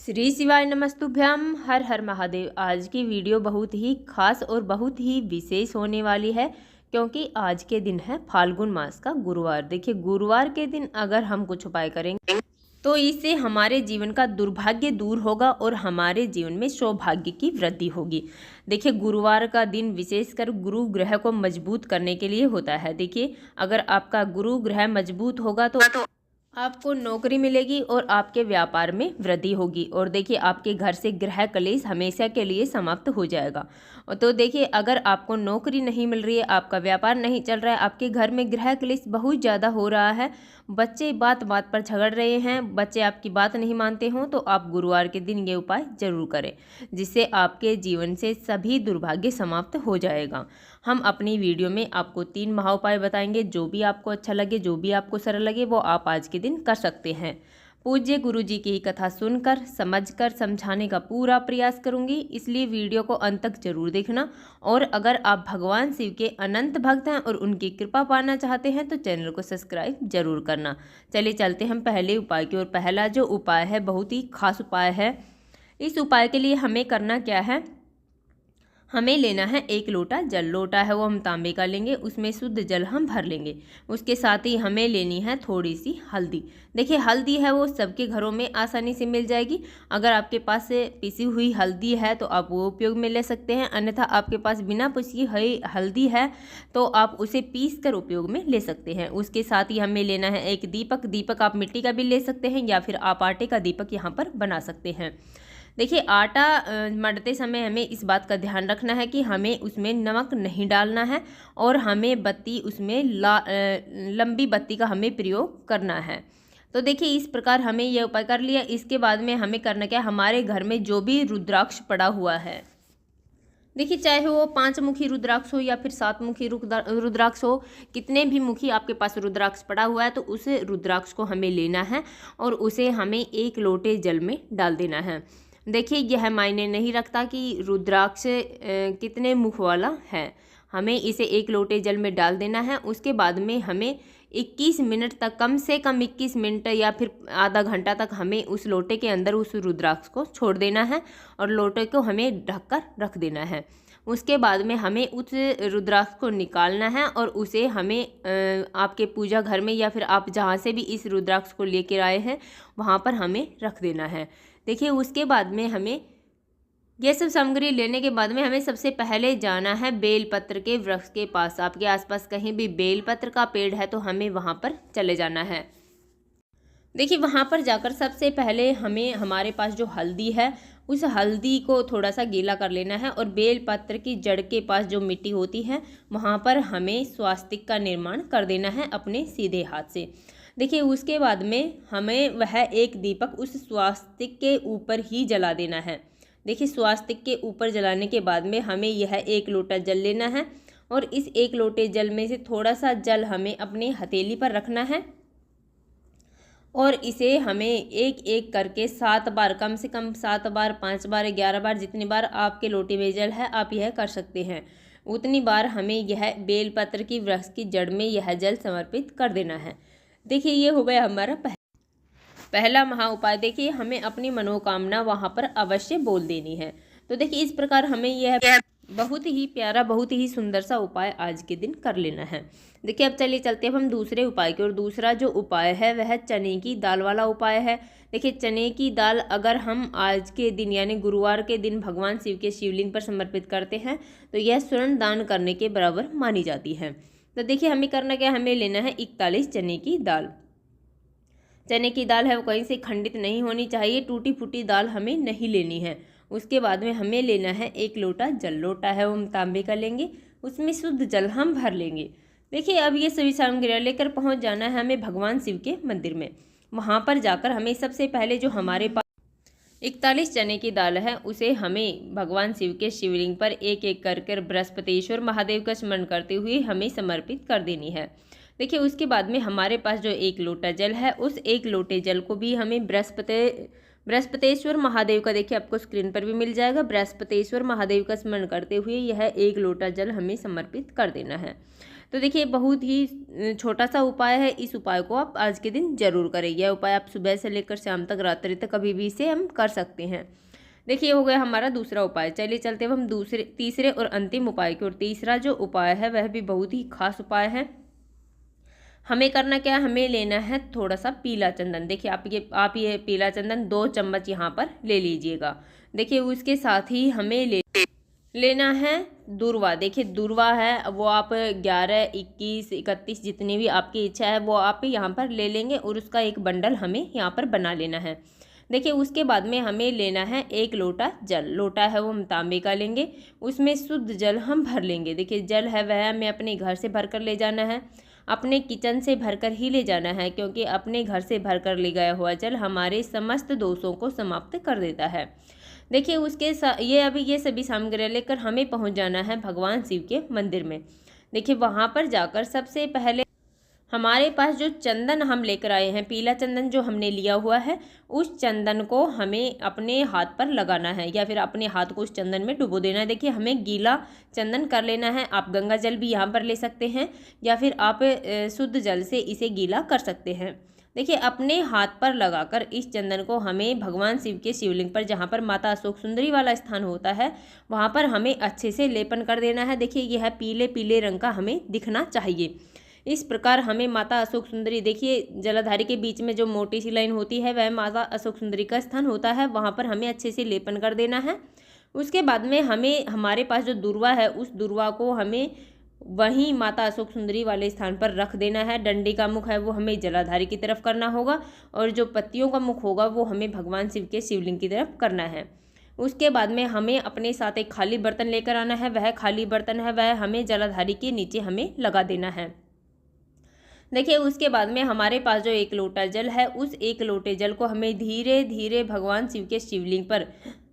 श्री शिवाय नमस्तुभ्यम। हर हर महादेव। आज की वीडियो बहुत ही खास और बहुत ही विशेष होने वाली है क्योंकि आज के दिन है फाल्गुन मास का गुरुवार। देखिए, गुरुवार के दिन अगर हम कुछ उपाय करेंगे तो इससे हमारे जीवन का दुर्भाग्य दूर होगा और हमारे जीवन में सौभाग्य की वृद्धि होगी। देखिए, गुरुवार का दिन विशेषकर गुरु ग्रह को मजबूत करने के लिए होता है। देखिए, अगर आपका गुरु ग्रह मजबूत होगा तो आपको नौकरी मिलेगी और आपके व्यापार में वृद्धि होगी। और देखिए, आपके घर से ग्रह कलेश हमेशा के लिए समाप्त हो जाएगा। तो देखिए, अगर आपको नौकरी नहीं मिल रही है, आपका व्यापार नहीं चल रहा है, आपके घर में ग्रह कलेश बहुत ज़्यादा हो रहा है, बच्चे बात बात पर झगड़ रहे हैं, बच्चे आपकी बात नहीं मानते हों, तो आप गुरुवार के दिन ये उपाय जरूर करें, जिससे आपके जीवन से सभी दुर्भाग्य समाप्त हो जाएगा। हम अपनी वीडियो में आपको 3 महा उपाय बताएंगे। जो भी आपको अच्छा लगे, जो भी आपको सरल लगे, वो आप आज के दिन कर सकते हैं। पूज्य गुरु जी की कथा सुनकर समझकर समझाने का पूरा प्रयास करूंगी, इसलिए वीडियो को अंत तक जरूर देखना। और अगर आप भगवान शिव के अनंत भक्त हैं और उनकी कृपा पाना चाहते हैं तो चैनल को सब्सक्राइब जरूर करना। चलिए चलते हम पहले उपाय की ओर। पहला जो उपाय है बहुत ही खास उपाय है। इस उपाय के लिए हमें करना क्या है, हमें लेना है 1 लोटा जल। लोटा है वो हम तांबे का लेंगे, उसमें शुद्ध जल हम भर लेंगे। उसके साथ ही हमें लेनी है थोड़ी सी हल्दी। देखिए, हल्दी है वो सबके घरों में आसानी से मिल जाएगी। अगर आपके पास से पिसी हुई हल्दी है तो आप वो उपयोग में ले सकते हैं, अन्यथा आपके पास बिना पिसी हुई हल्दी है तो आप उसे पीस कर उपयोग में ले सकते हैं। उसके साथ ही हमें लेना है 1 दीपक। दीपक आप मिट्टी का भी ले सकते हैं या फिर आप आटे का दीपक यहाँ पर बना सकते हैं। देखिए, आटा मढ़ते समय हमें इस बात का ध्यान रखना है कि हमें उसमें नमक नहीं डालना है और हमें बत्ती उसमें लंबी बत्ती का हमें प्रयोग करना है। तो देखिए, इस प्रकार हमें यह उपाय कर लिया। इसके बाद में हमें करना क्या, हमारे घर में जो भी रुद्राक्ष पड़ा हुआ है, देखिए चाहे वो 5 मुखी रुद्राक्ष हो या फिर 7 मुखी रुद्राक्ष हो, कितने भी मुखी आपके पास रुद्राक्ष पड़ा हुआ है तो उस रुद्राक्ष को हमें लेना है और उसे हमें 1 लोटे जल में डाल देना है। देखिए, यह मायने नहीं रखता कि रुद्राक्ष कितने मुख वाला है, हमें इसे 1 लोटे जल में डाल देना है। उसके बाद में हमें 21 मिनट तक, कम से कम 21 मिनट या फिर आधा घंटा तक हमें उस लोटे के अंदर उस रुद्राक्ष को छोड़ देना है और लोटे को हमें ढककर रख देना है। उसके बाद में हमें उस रुद्राक्ष को निकालना है और उसे हमें आपके पूजा घर में या फिर आप जहाँ से भी इस रुद्राक्ष को लेकर आए हैं वहाँ पर हमें रख देना है। देखिए, उसके बाद में हमें यह सब सामग्री लेने के बाद में हमें सबसे पहले जाना है बेलपत्र के वृक्ष के पास। आपके आसपास कहीं भी बेलपत्र का पेड़ है तो हमें वहाँ पर चले जाना है। देखिए, वहाँ पर जाकर सबसे पहले हमें हमारे पास जो हल्दी है उस हल्दी को थोड़ा सा गीला कर लेना है और बेलपत्र की जड़ के पास जो मिट्टी होती है वहाँ पर हमें स्वास्तिक का निर्माण कर देना है अपने सीधे हाथ से। देखिए, उसके बाद में हमें वह 1 दीपक उस स्वास्तिक के ऊपर ही जला देना है। देखिए, स्वास्तिक के ऊपर जलाने के बाद में हमें यह 1 लोटा जल लेना है और इस 1 लोटे जल में से थोड़ा सा जल हमें अपने हथेली पर रखना है और इसे हमें एक एक करके 7 बार, कम से कम 7 बार, 5 बार, 11 बार, जितनी बार आपके लोटे में जल है आप यह कर सकते हैं, उतनी बार हमें यह बेलपत्र की वृक्ष की जड़ में यह जल समर्पित कर देना है। देखिए, ये हो गया हमारा पहला महा उपाय। देखिए, हमें अपनी मनोकामना वहाँ पर अवश्य बोल देनी है। तो देखिए, इस प्रकार हमें यह बहुत ही प्यारा, बहुत ही सुंदर सा उपाय आज के दिन कर लेना है। देखिए, अब चलिए चलते हैं हम दूसरे उपाय की ओर। दूसरा जो उपाय है वह चने की दाल वाला उपाय है। देखिए, चने की दाल अगर हम आज के दिन यानी गुरुवार के दिन भगवान शिव के शिवलिंग पर समर्पित करते हैं तो यह स्वर्ण दान करने के बराबर मानी जाती है। तो देखिए, हमें करना क्या, हमें लेना है 41 चने की दाल। चने की दाल है वो कहीं से खंडित नहीं होनी चाहिए, टूटी फूटी दाल हमें नहीं लेनी है। उसके बाद में हमें लेना है 1 लोटा जल। लोटा है वो हम तांबे का लेंगे, उसमें शुद्ध जल हम भर लेंगे। देखिए, अब ये सभी सामग्री लेकर पहुंच जाना है हमें भगवान शिव के मंदिर में। वहां पर जाकर हमें सबसे पहले जो हमारे पास 41 चने की दाल है उसे हमें भगवान शिव के शिवलिंग पर एक एक कर बृहस्पतिश्वर महादेव का स्मरण करते हुए हमें समर्पित कर देनी है। देखिए, उसके बाद में हमारे पास जो 1 लोटा जल है उस 1 लोटे जल को भी हमें बृहस्पतिश्वर महादेव का, देखिए आपको स्क्रीन पर भी मिल जाएगा, बृहस्पतिश्वर महादेव का स्मरण करते हुए यह 1 लोटा जल हमें समर्पित कर देना है। तो देखिए बहुत ही छोटा सा उपाय है, इस उपाय को आप आज के दिन जरूर करें। यह उपाय आप सुबह से लेकर शाम तक, रात्रि तक कभी भी इसे हम कर सकते हैं। देखिए हो गया हमारा दूसरा उपाय। चलिए चलते हैं हम तीसरे और अंतिम उपाय की ओर। तीसरा जो उपाय है वह भी बहुत ही खास उपाय है। हमें करना क्या है, हमें लेना है थोड़ा सा पीला चंदन। देखिए आप ये पीला चंदन 2 चम्मच यहाँ पर ले लीजिएगा। देखिए उसके साथ ही हमें लेना है दूर्वा। देखिए दूर्वा है वो आप 11, 21, 31 जितनी भी आपकी इच्छा है वो आप यहाँ पर ले लेंगे और उसका एक बंडल हमें यहाँ पर बना लेना है। देखिए उसके बाद में हमें लेना है 1 लोटा जल। लोटा है वो हम तांबे का लेंगे, उसमें शुद्ध जल हम भर लेंगे। देखिए जल है वह हमें अपने घर से भर कर ले जाना है, अपने किचन से भरकर ही ले जाना है, क्योंकि अपने घर से भरकर ले गया हुआ जल हमारे समस्त दोषों को समाप्त कर देता है। देखिए उसके ये सभी सामग्री लेकर हमें पहुंच जाना है भगवान शिव के मंदिर में। देखिए वहां पर जाकर सबसे पहले हमारे पास जो चंदन हम लेकर आए हैं, पीला चंदन जो हमने लिया हुआ है, उस चंदन को हमें अपने हाथ पर लगाना है या फिर अपने हाथ को उस चंदन में डुबो देना है। देखिए हमें गीला चंदन कर लेना है। आप गंगा जल भी यहाँ पर ले सकते हैं या फिर आप शुद्ध जल से इसे गीला कर सकते हैं। देखिए अपने हाथ पर लगाकर इस चंदन को हमें भगवान शिव के शिवलिंग पर, जहाँ पर माता अशोक सुंदरी वाला स्थान होता है, वहाँ पर हमें अच्छे से लेपन कर देना है। देखिए यह पीले पीले रंग का हमें दिखना चाहिए। इस प्रकार हमें माता अशोक सुंदरी, देखिए जलाधारी के बीच में जो मोटी सी लाइन होती है वह माता अशोक सुंदरी का स्थान होता है, वहाँ पर हमें अच्छे से लेपन कर देना है। उसके बाद में हमें हमारे पास जो दुर्वा है उस दुर्वा को हमें वहीं माता अशोक सुंदरी वाले स्थान पर रख देना है। डंडी का मुख है वो हमें जलाधारी की तरफ करना होगा और जो पत्तियों का मुख होगा वो हमें भगवान शिव के शिवलिंग की तरफ करना है। उसके बाद में हमें अपने साथ एक खाली बर्तन लेकर आना है। वह खाली बर्तन है वह हमें जलाधारी के नीचे हमें लगा देना है। देखिए उसके बाद में हमारे पास जो 1 लोटा जल है, उस 1 लोटे जल को हमें धीरे धीरे भगवान शिव के शिवलिंग पर,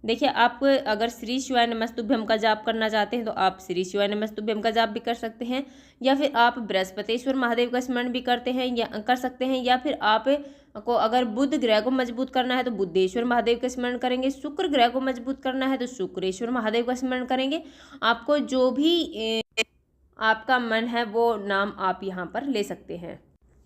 देखिए आप अगर श्री शिवाय नमस्तुभ्यम का जाप करना चाहते हैं तो आप श्री शिवाय नमस्तुभ्यम का जाप भी कर सकते हैं, या फिर आप बृहस्पतिश्वर महादेव का स्मरण भी करते हैं या कर सकते हैं, या फिर आप को अगर बुध ग्रह को मजबूत करना है तो बुद्धेश्वर महादेव का स्मरण करेंगे, शुक्र ग्रह को मजबूत करना है तो शुक्रेश्वर महादेव का स्मरण करेंगे। आपको जो भी आपका मन है वो नाम आप यहाँ पर ले सकते हैं।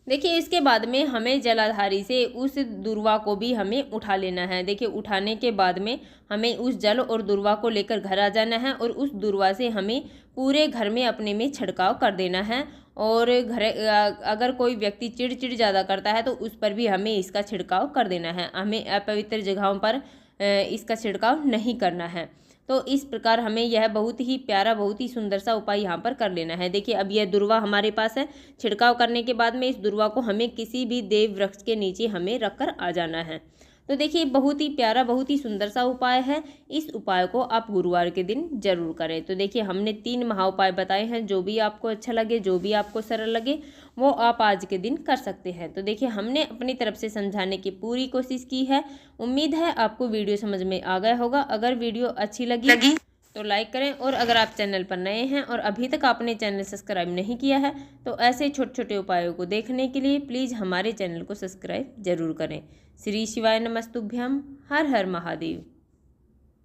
देखिए इसके बाद में हमें जलाधारी से उस दुर्वा को भी हमें उठा लेना है। देखिए उठाने के बाद में हमें उस जल और दुर्वा को लेकर घर आ जाना है और उस दुर्वा से हमें पूरे घर में अपने में छिड़काव कर देना है। और अगर कोई व्यक्ति चिड़चिड़ ज़्यादा करता है तो उस पर भी हमें इसका छिड़काव कर देना है। हमें अपवित्र जगहों पर इसका छिड़काव नहीं करना है। तो इस प्रकार हमें यह बहुत ही प्यारा, बहुत ही सुंदर सा उपाय यहाँ पर कर लेना है। देखिए अब यह दुर्वा हमारे पास है। छिड़काव करने के बाद में इस दुर्वा को हमें किसी भी देव वृक्ष के नीचे हमें रखकर आ जाना है। तो देखिए बहुत ही प्यारा, बहुत ही सुंदर सा उपाय है। इस उपाय को आप गुरुवार के दिन जरूर करें। तो देखिए हमने 3 महा उपाय बताए हैं। जो भी आपको अच्छा लगे, जो भी आपको सरल लगे वो आप आज के दिन कर सकते हैं। तो देखिए हमने अपनी तरफ से समझाने की पूरी कोशिश की है। उम्मीद है आपको वीडियो समझ में आ गया होगा। अगर वीडियो अच्छी लगी तो लाइक करें, और अगर आप चैनल पर नए हैं और अभी तक आपने चैनल सब्सक्राइब नहीं किया है तो ऐसे छोटे छोटे उपायों को देखने के लिए प्लीज़ हमारे चैनल को सब्सक्राइब जरूर करें। श्री शिवाय नमस्तुभ्यम। हर हर महादेव।